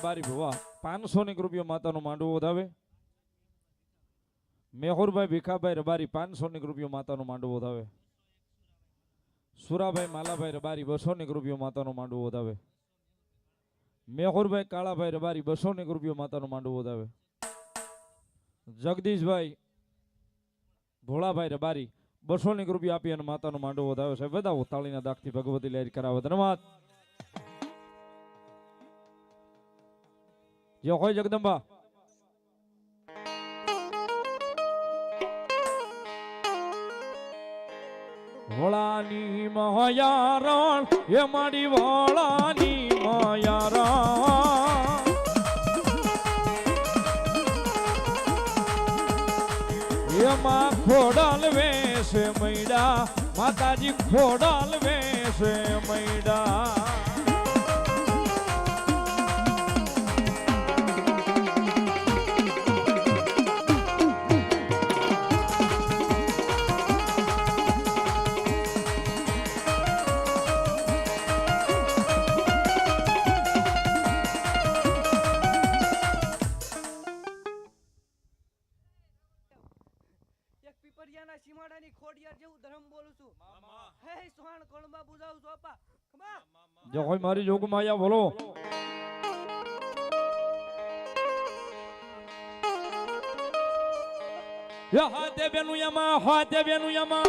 બારી ભવા 500 રૂપિયા માતાનું માંડવું વધાવે. મેહુરભાઈ ભીખાભાઈ રબારી 500 રૂપિયા માતાનું માંડવું વધાવે. સુરાભાઈ માલાભાઈ રબારી 200 રૂપિયા માતાનું માંડવું વધાવે. મેહુરભાઈ કાળાભાઈ રબારી 200 રૂપિયા માતાનું માંડવું વધાવે. જગદીશભાઈ ભોળાભાઈ રબારી 200 રૂપિયા આપી અને માતાનું માંડવું વધાવે છે. બધા તાળીના દાખથી ભગવતી લહેર કરાવે. ધન્યવાદ. જે હોય જગદંબા વોળાની મહાયારણ એ મારી વોળાની મહાયારણ એમાં ખોડાલ વેશે મૈડા માતાજી ખોડાલ વેશે મૈડા. જો કોઈ મારી જોગમાં આયા બોલો. યા હાથે બેનું યમા હાથે બેનું યમા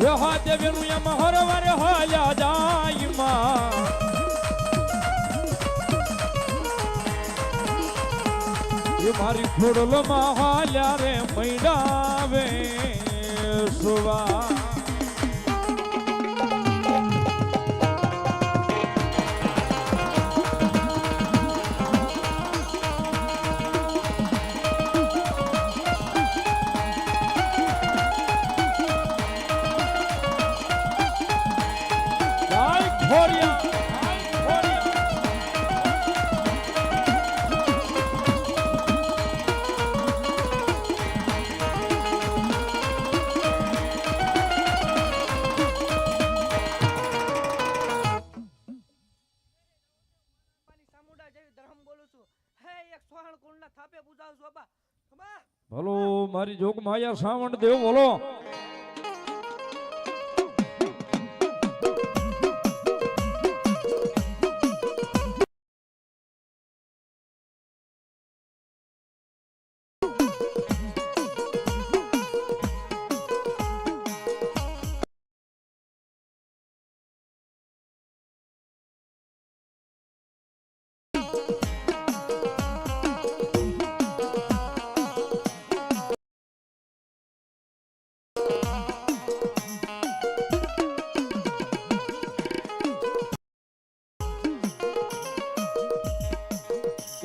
યા હાથે બેનું યમા હરવારે હાલ્યા જાય માં મારી ખોડલો માં હાલ્યા રે મૈડાવે સુવા. ભલો મારી જોગ માયા શ્રાવણ દેવ બોલો.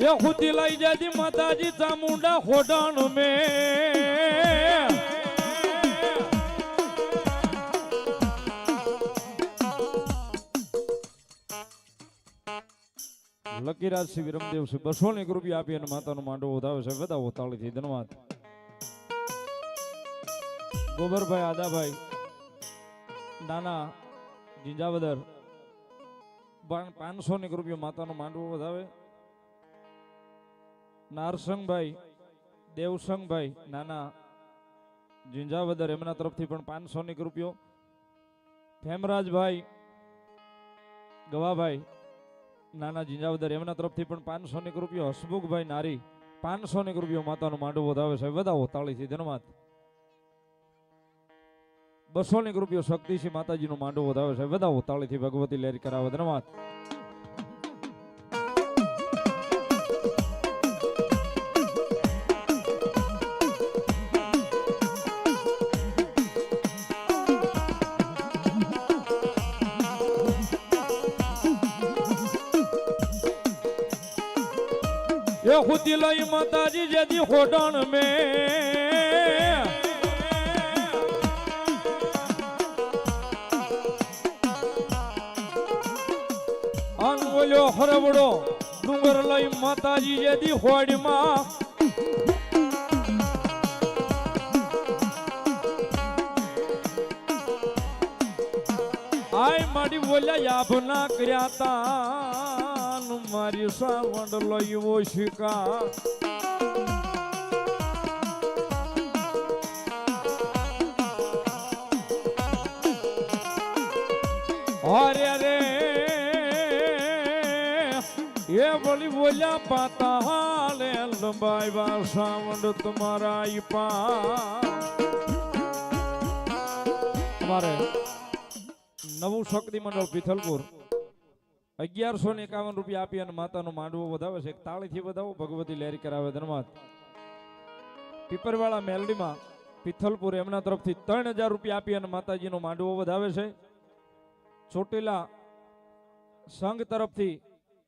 ये खुदी लाई जाती माताजी चामुंडा खोडान में લકીરાજ શ્રી વિરમદેવ શ્રી 200 રૂપિયા આપી અને માતાનું માંડવું વધાવે છે. બધા તાળીથી ધન્યવાદ. ગોબરભાઈ આદાભાઈ નાના જીંજાવદર 500 રૂપિયા માતાનું માંડવું વધાવે. નારસંગભાઈ દેવસંગભાઈ નાના જીંજાવદર એમના તરફથી પણ 500 રૂપિયો. ફેમરાજભાઈ ગવાભાઈ નાના જીંજાવદર એમના તરફથી પણ 500 રૂપિયો. હસમુખભાઈ નારી 500 રૂપિયો માતાનું માંડવું વધાવે છે. બધા તાળીથી ધન્યવાદ. 200 રૂપિયો શક્તિસિંહ માતાજીનું માંડવું વધાવે છે. બધા તાળીથી ભગવતી લહેર કરાવે. ધન્યવાદ. ये खुदी लाई माताजी जदी खोडान में अनवलो हरवड़ो डूंगर लाई माताजी जदी खोड़ी मां આય માડી બોલ્યા યાબ ના કર્યા તા મારી સાવંડ લઈવો શિકા અરે રે એ બોલી બોલ્યા પાતા હાલે લંબાઈ સાવંડ તમારા અમારે નવું શક્તિ મંડળ પિથલપુર 1151 રૂપિયા આપી અને માતાનો માંડવો વધાવે છે. એક તાળીથી વધાવો ભગવતી લહેરી કરાવે ધન્યવાદ. પીપરવાળા મેલડીમાં પિથલપુર એમના તરફથી 3000 રૂપિયા આપી અને માતાજીનો માંડવો વધાવે છે. ચોટીલા સંઘ તરફથી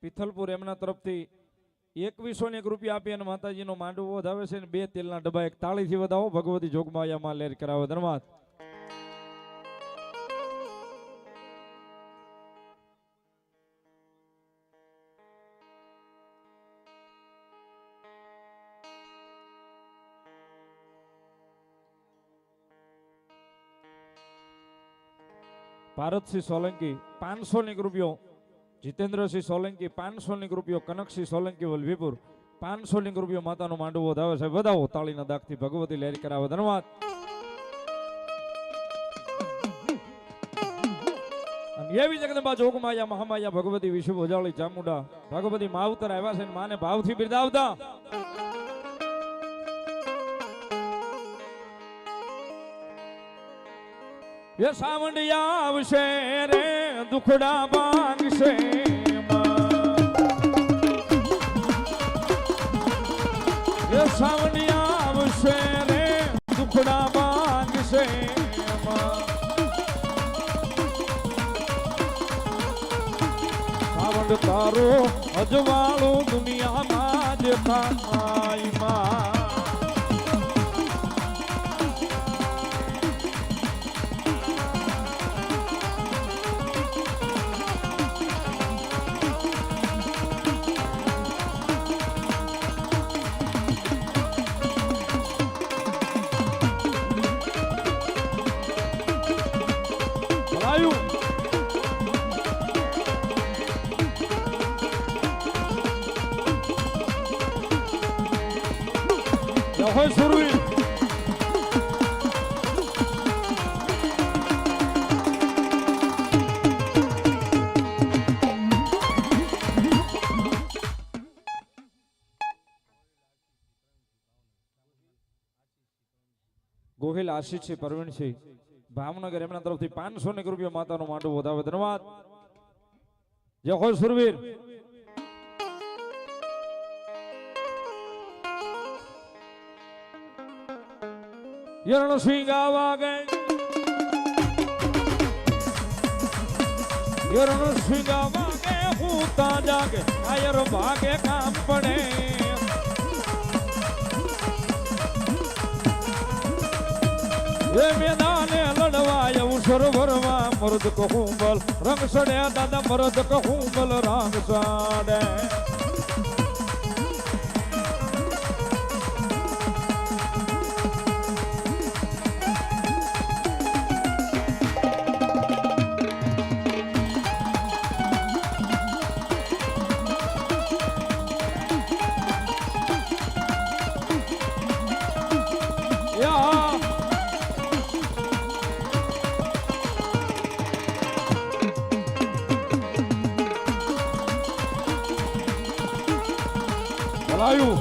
પિથલપુર એમના તરફથી 2101 રૂપિયા આપી અને માતાજીનો માંડવો વધાવે છે. 2 તેલના ડબ્બા એક તાળીથી વધાવો ભગવતી જોગમાયામાં લહેરી કરાવે ધન્યવાદ. ભારતસિંહ સોલંકી 500 રૂપિયો, જીતેન્દ્રસિંહ સોલંકી 500 રૂપિયો, કનકસિંહ સોલંકી વલભીપુર 500 રૂપિયો માતાનો માંડવો વધાવે છે. વધાવો તાળીના દાખથી ભગવતી લહેરી કરાવે ધન્યવાદ. એવી જગદંબા જોગમાયા મહામાયા ભગવતી વિશ્વ ઉજાળી ચામુંડા ભગવતી માવતર આવ્યા છે. માને ભાવથી બિરદાવતા એ સાવંડિયા આવશે રે દુખડા ભાંગશે એ સાવંડિયા આવશે રે દુખડા ભાંગશે સાવંડ તારો અજવાળું દુનિયામાં દેખાય માં હોય સુરવી ગોહિલ આશીષ પરવીણસિંહ ભાવનગર એમના તરફથી 500 રૂપિયા માતાનો માંડવો વધાવે ધન્યવાદ. જય હોય સુરવીર. યરણ સિંગા વાગે યરણ સિંગા વાગે ભૂતા જાગે આયર ભાગે કામ પડે એ મેદાને લડવાય સરોવરમાં મરદ કહું બલ રંગ સડે દાદા મરદ કહું બલ રંગ સાડે ભલાયું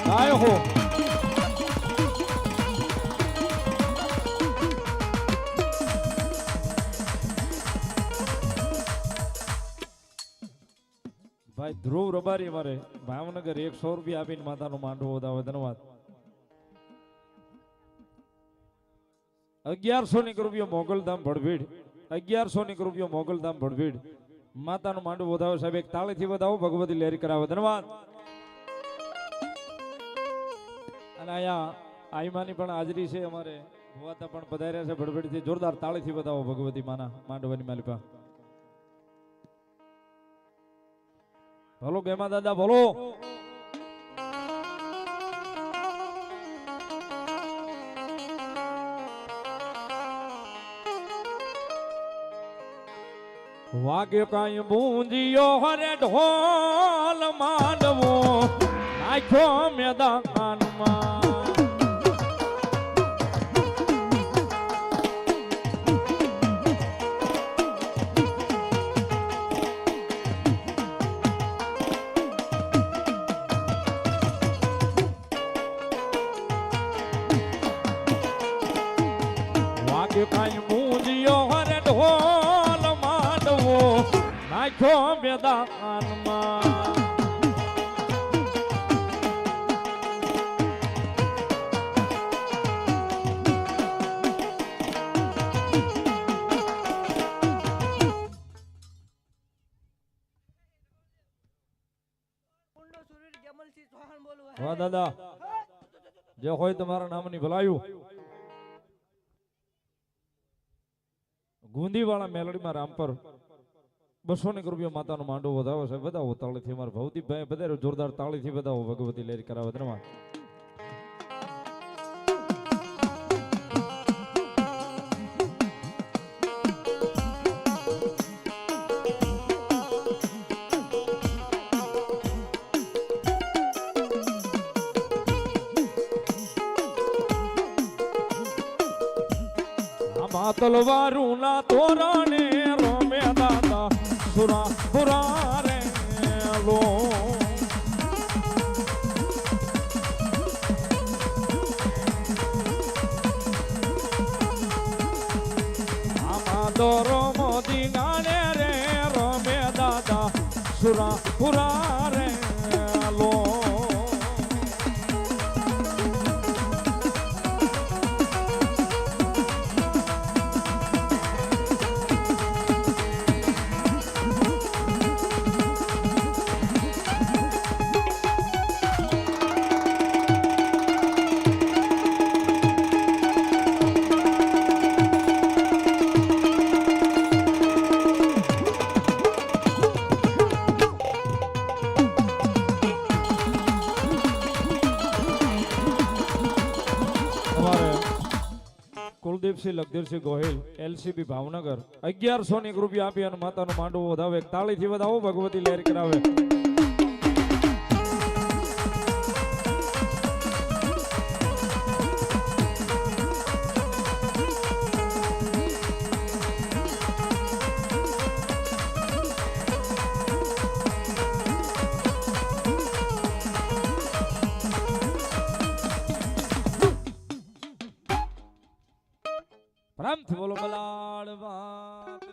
ગાય હો ભાઈ ધ્રુવ રબારી મારે ભાવનગર 100 રૂપિયા આપીને માતાનો માંડવો વધાવે ધન્યવાદ. 1100 રૂપિયો મોગલધામ ભડભીડ 1100 રૂપિયો મોગલધામ ભડભીડ માતાનો માંડવો વધાવે સાહેબ. એક તાળીથી વધાવો ભગવતી લહેરી કરાવે ધન્યવાદ. અને અહીંયા આઈમાની પણ હાજરી છે અમારે હોવાતા પણ પધાર્યા છે ભડભીડથી. જોરદાર તાળીથી વધાવો ભગવતી માના માંડવાની માલિકા. ભલો ગેમા દાદા ભલો. વાગ્યો કાંઈ બૂંજીયો હરે ઢોલ માંડવો નાખ્યો મેદાનમાં વાગ્યો કાંઈ બૂંજીયો હરે ઢોલ માંડવો નાખ્યો મેદાનમાં વાહ દાદા જે હોય તમારા નામની ભલાયું ગુંદીવાળા મેલડીમાં રામપર 200 રૂપિયા માતાનો માંડવો વધાવે છે. બધાઓ તાળીથી મારા ભવદીપભાઈ બધા જોરદાર તાળીથી બધાઓ ભગવતી લેરી કરાવે. ધન્યવાદ. તલવારું ના તોરણે રોમે દાદા સુરા પુરા રે લો આમાં દોરો મોદી ગાને રે રોમે દાદા સુરા પુરા રે લો કુલદીપસિંહ લખધીરસિંહ ગોહિલ એલસીબી ભાવનગર 1101 રૂપિયા આપી અને માતાનો માંડવો વધાવે. તાળીથી વધાવો ભગવતી લહેર કરાવે. પ્રેમથી બોલો બલાડ વાત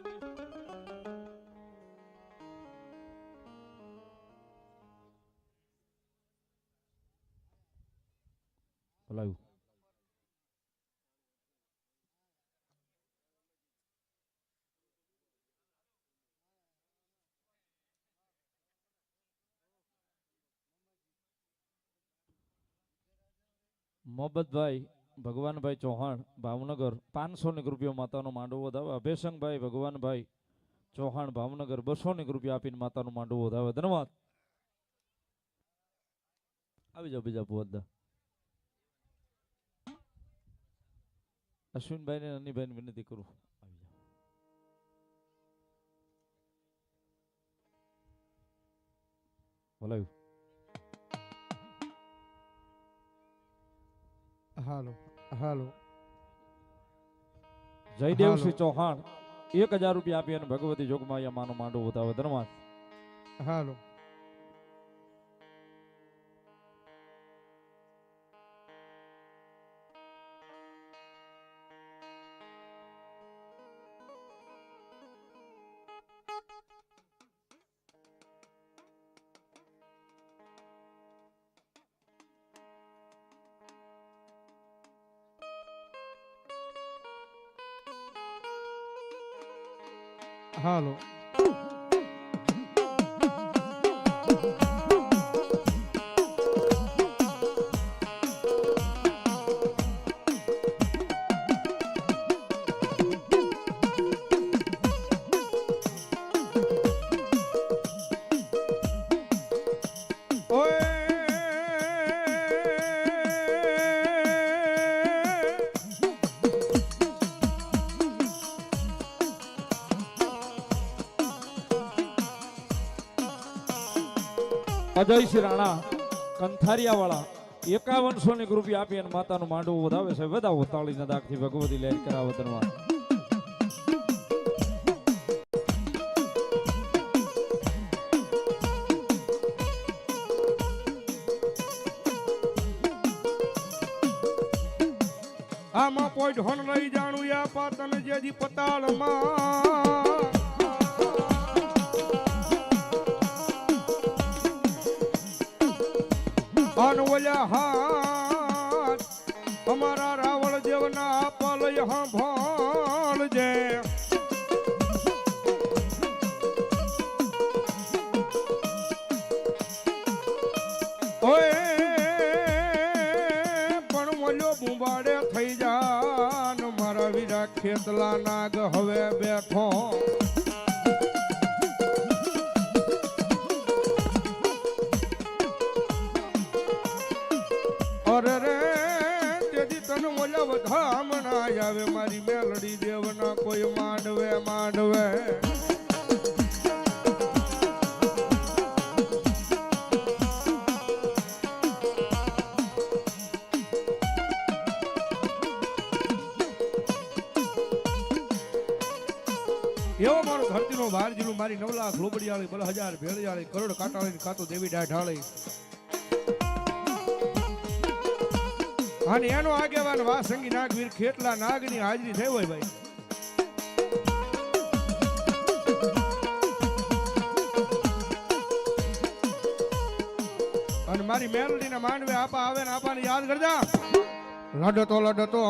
બોલાયું. મોહબ્બતભાઈ ભગવાનભાઈ ચૌહાણ ભાવનગર 500 રૂપિયા માતાનો માંડવો વધાવે. અભેશંગભાઈ ભગવાનભાઈ ચૌહાણ ભાવનગર 200 રૂપિયા આપીને માતાનો માંડવો વધાવે. ધન્યવાદ. આવી જાઓ બીજા પુવદ્દા. અશ્વિનભાઈ ને અનિભાઈ ને વિનંતી કરું આવી જાઓ. બોલાવ્યું. હાલો હાલો. જયદેવસિંહ ચૌહાણ 1000 રૂપિયા આપી અને ભગવતી જોગમાયા માનો માંડવો વધાવે. ધન્યવાદ. હાલો. હાલો. અજયસિંહ રાણા કંથારિયા વાળા 5100 ની રૂપિયા આપી અને માતાનું માંડવું વધાવે છે. વધાવો તાળીના દાગથી ભગવતી લહેર કરાવો ધન્યવાદ. આમાં પોઈન્ટ હોન લઈ જાણું યા પાતન જેજી પતાળમાં અનવલ્યા હાથ અમારા રાવળ જેવના આપલય સાંભળજે. ઓય પણ મોલ્યો બુંબાડે થઈ જાન મારા વીરા ખેતલા નાગ હવે બેઠો. અરે રે તેથી તને મોલ્યા બધા મના આવે મારી મેલડી દેવના કોઈ માંડવે માંડવે. એવો મારો ધરતીનો ભાર જીલું મારી 9 લાખ લોબડિયાળી 1000 ભેળિયાળી કરોડ કાટાળી ખાતો દેવી ડાઢાળી. અને એનો આગેવાન વાસંગી નાગવીર ખેતલા નાગની હાજરી થઈ હોય ભાઈ. અને મારી મેલડીના માંડવે આપા આવે ને આપાને યાદ કરજા. લડતો લડતો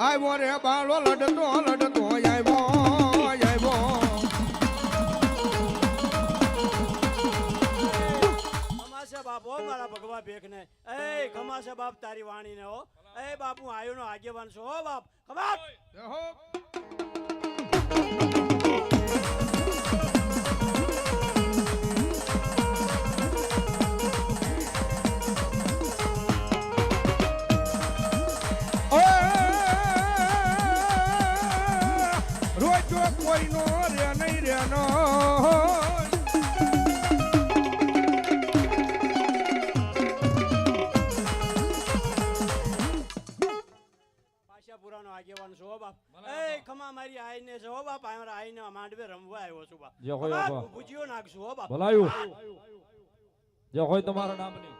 આવ્યો રે બાળો લડતો લડતો આવ્યો. બાપ હો મારા ભગવા ભેખ ને એ ખમાશે બાપ તારી વાણી ને હો એ બાપ હું આયો નો આગેવાન છો હો બાપ ખબર રોજ કોઈ નો રે નહીં રે નો પુરાનો આગેવાન છો હો બાપ એ ખમા મારી આઈને છો હો બાપ અમારા આઈને માંડવે રમવા આવ્યો છું બાપ જે હોય બાપા ભૂજીઓ નાખશું હો બાપ ભલાયું જે હોય તમારા નામની.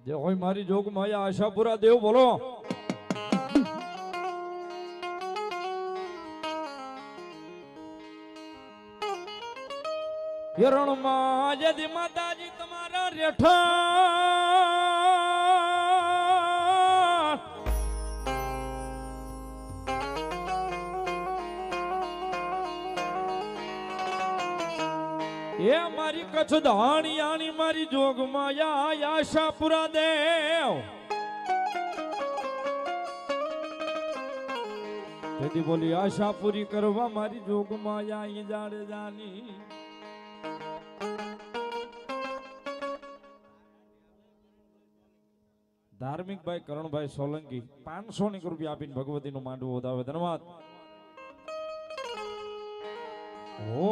જે હોય મારી જોગમાયા આશાપુરા દેવ બોલો. હિરણમાં જદી માતાજી તમારા રેઠા એ મારી કચ્છ ધાણિયાની મારી જોગમાયા આશાપુરા દેવ તેથી બોલી આશા પૂરી કરવા મારી જોગમાયા ઈ જાડેજાની. ધાર્મિક ભાઈ કરણભાઈ સોલંકી 500 રૂપિયા આપીને ભગવતીનું માંડવું વધાવે ધન્યવાદ. ઓ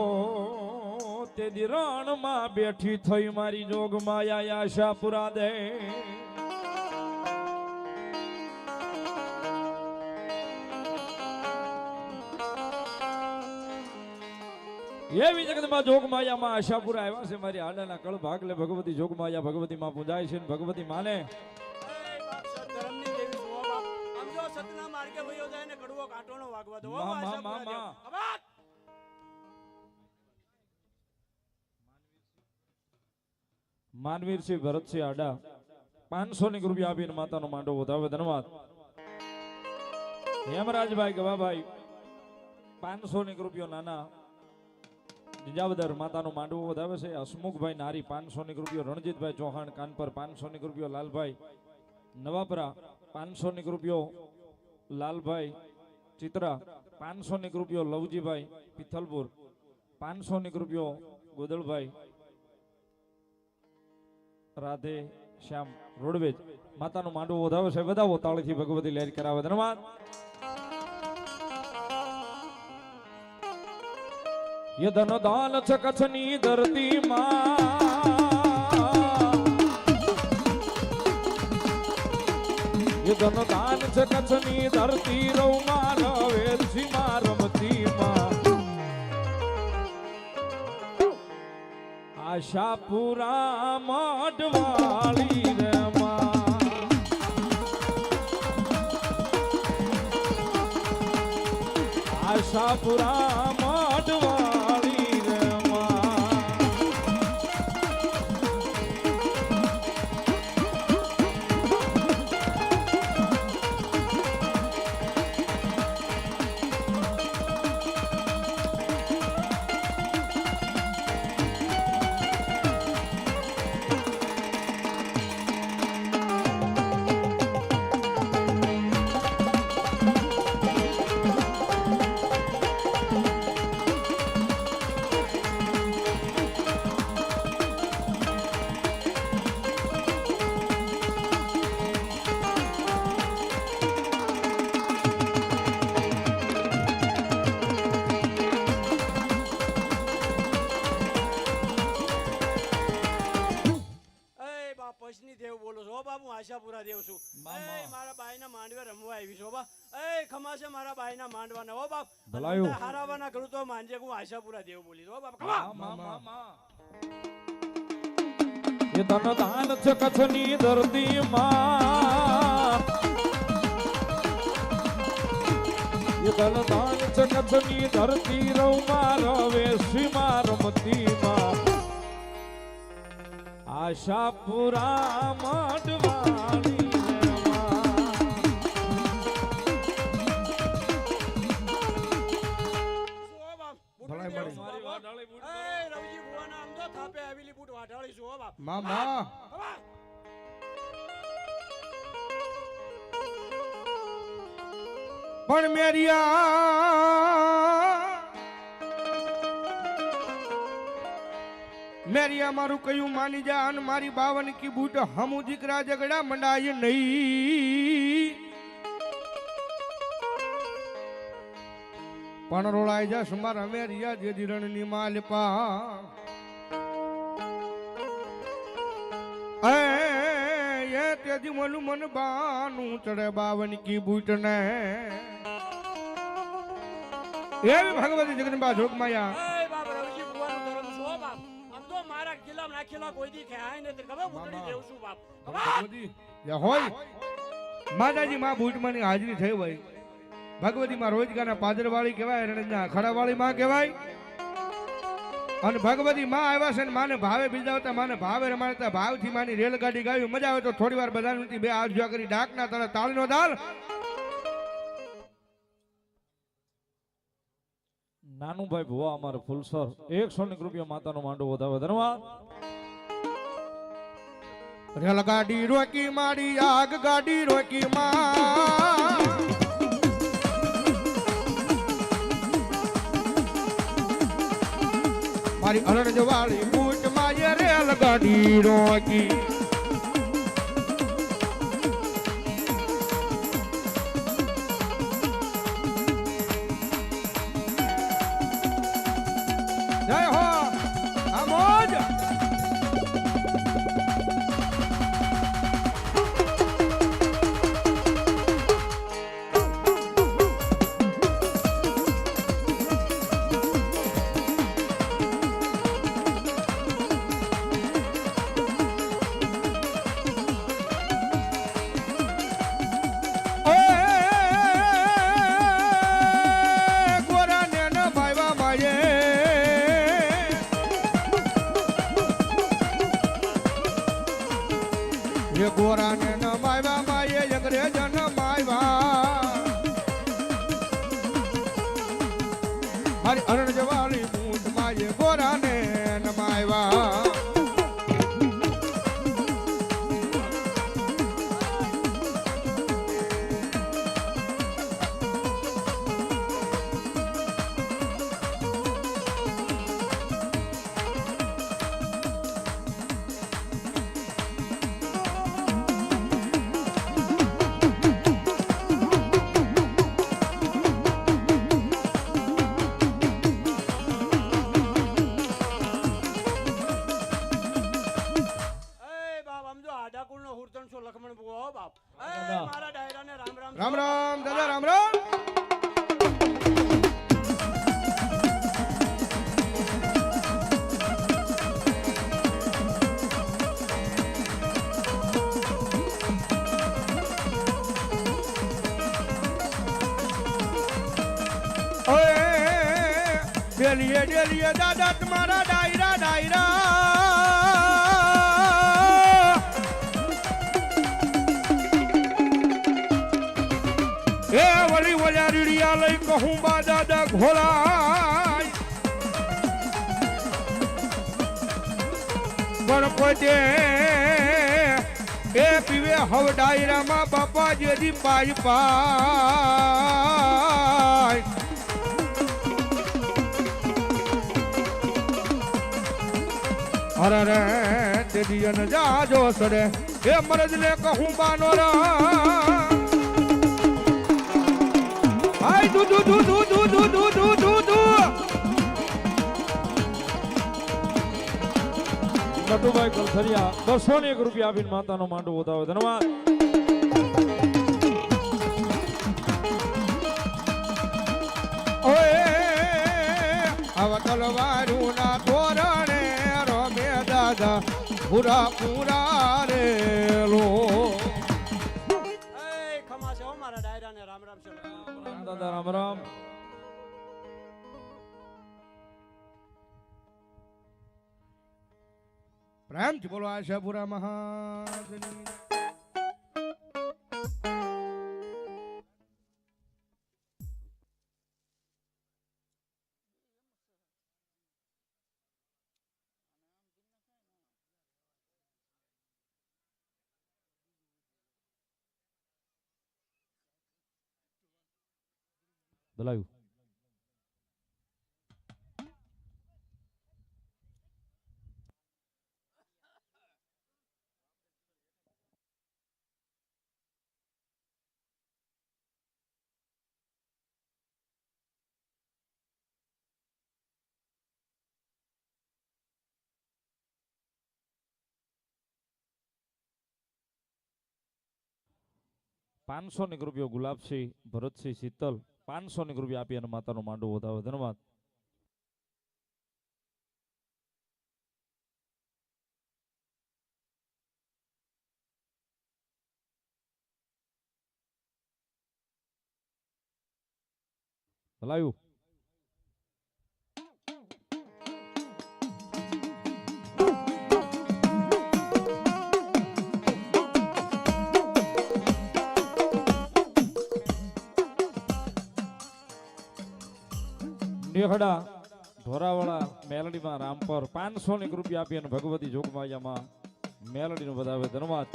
તે દિરણમાં બેઠી થઈ મારી જોગમાયા આશાપુરા દે. એવી જગતમાં જોગમાયામાં આશાપુરા આવ્યા છે મારી આડાના કળ ભાગલે ભગવતી જોગમાયા ભગવતી માં પૂજાય છે ભગવતી માને માનવીરસિંહ ભરતસિંહ આડા 500 રૂપિયા આપીને માતાનો માંડવો વધાવે ધન્યવાદ. હેમરાજભાઈ ગવાભાઈ 500 રૂપિયા નાના જીજાવદર માતાનો માંડવો વધાવે છે. હસમુખભાઈ નારી 500 રૂપિયા, રણજીતભાઈ ચૌહાણ કાનપર 500 રૂપિયા, લાલભાઈ નવાપરા રૂપિયો લાલભાઈ ચિત્રા, 500 રૂપિયો લવજીભાઈ પિથલપુર, 500 રૂપિયો ગોદલભાઈ રાધે શ્યામ રોડવેજ. માતાનું માંડવું વધાવે છે, વધાવો તાળીથી ભગવતી લહેર કરાવે. ધન્યવાદ. ये धन दान छ कच्छनी धरती માં, ये धन दान छ कच्छनी धरती રૌમાં રવે સીમા રમતી માં. આશાપુરા મઢવાળી રે માં, આશાપુરા મઢવાળી રે માં. પછની દેવ બોલું છું હો બાપ, હું આશાપુરા દેવ છું. મામા. એ મારા બાઈના માંડવે રમવા આવી છું હો બાપ. એ ખમાશે મારા બાઈના માંડવાના હો બાપ. ભલાયું. હારાવાના કરું તો માંજે, હું આશાપુરા દેવ બોલી છું હો બાપ. ખમા. ये धन दान छ कच्छनी धरती માં, ये धन दान छ कच्छनी धरती રૌમાં રવે સીમા રમતી માં. આશાપુરા મઢવાળી રે માં. શું હો બાપ? બુટ ભલાઈ દેવ મળી. છું હો બાપ. એ રવજી ભુવાના આમ તો થાપે આવેલી બુટ વાઢાળી છું હો બાપ. મામા ખમા. પણ મેરિયા મારું કયું માની જા, અને મારી બાવન કી બૂટ હમુ દીકરા ઝઘડા મંડાય નહીં. પણ રોળાઈ જા મારા મેરિયા જે દિરણની માલપા. એ તેજી મનું મન બાનું ચડે બાવન કી બૂટ ને. એવી ભગવતી જગદંબા જોગમાયા. એ બાપ રવજી ભુવાનું ધર્મ છું હો બાપ. આમ તો મારા કિલ્લામાં નાખેલા કોઈ દી ખાય નથી. ખબર બુટડી દેવ છું બાપ. ખબર. ભગવતી જે હોય માતાજી માં બૂટમાંની હાજરી થઈ હોય. ભગવતી માં રોજગારના પાદરવાળી કહેવાય, રણના ખડાવાળી માં કહેવાય. અને ભગવતી માં આવ્યા છે ને માને ભાવે બિરદાવતા, માને ભાવે રમાડતા, ભાવથી માની રેલગાડી ગાવી. મજા આવે તો થોડી વાર બધાની બે હાથ જોયા કરી ડાકના તળે તાળીનો દાલ. નાનુભાઈ ભુવા અમારે ફૂલસર 100 રૂપિયા માતાનો માંડવો વધાવે. ધન્યવાદ. રેલગાડી રોકી મારી આગ ગાડી રોકી માં. મારી અરણ જવાળી બૂટ માં રેલગાડી રોકી. જય હો આમોજ. ગોરાને ન માયવા માયે અંગ્રેજ ન માયવા. મારી અરણ જવાળી બૂટ માયે ગોરાને ન માયવા. બાપ એ દાદા. મારા ડાયરાને રામ રામ રામ રામ દાદા રામ રામ. ડેલીએ ડેલીએ દાદા તમારા ડાયરા ડાયરા એ વળી વળ્યા રીડિયા લઈ કહું બા દાદા ઘોલાય પણ પોતે એ પીવે હવ ડાયરામાં બાપા જેદી પાય પાય અરે રે તે દિયન જાજો સડે એ મરદ લે કહું બાનો રા આય દુ દુ દુ દુ દુ દુ દુ દુ દુ દુ નટુભાઈ કલસરિયા 201 રૂપિયા આપીને માતાનો માંડવો વધાવે ધન્યવાદ. ઓએ આવા તલવારું ના તોરણે રમે દાદા પૂરા પૂરા રે લો એ ખમાશે હો મારા ડાયરાને રામ રામ છે દાદા રામ રામ. પ્રેમથી બોલો આશાપુરા મહાજની બોલાયું. ₹500 ગુલાબસિંહ ભરતસિંહ શીતલ ₹500 આપી અને માતાનો માંડવો વધાવે ધન્યવાદ. ભલાયું. નેહડા ઢોરાવાળા મેલડીમાં રામપર ₹500 આપી અને ભગવતી જોગમાયામાં મેલડીનું વધાવે ધન્યવાદ.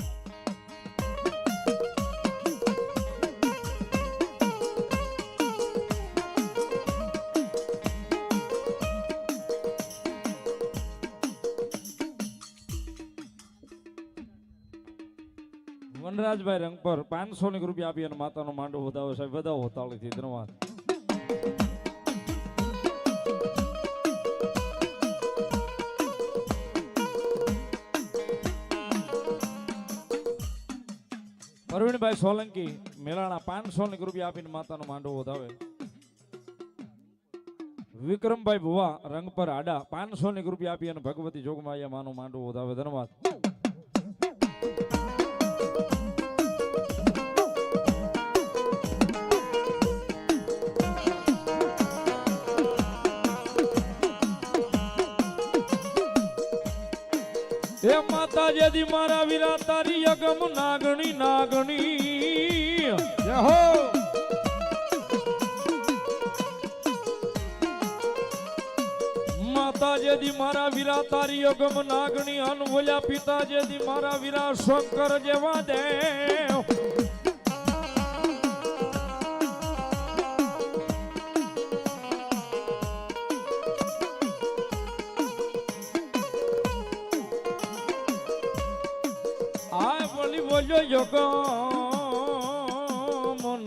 વનરાજભાઈ રંગપર ₹500 આપી અને માતાનો માંડવો વધાવે સાહેબ વધાવો તાળીથી ધન્યવાદ. અરવિંદભાઈ સોલંકી મેલાણા ₹500 આપીને માતાનો માંડવો વધાવે. વિક્રમભાઈ ભુવા રંગપર આડા ₹500 આપી અને ભગવતી જોગમાયા માનો માંડવો વધાવે ધન્યવાદ. હે માતા જેદી મારા વીરા તારી અગમ નાગણી નાગણી જય હો માતા જેદી મારા વીરા તારી અગમ નાગણી અનવોલ્યા પિતા જેદી મારા વીરા શંકર જેવા દેવ બોલ્યો યોગમ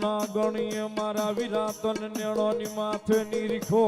નાગણીએ મારા વીરા તન નેણોની માથે નીરખો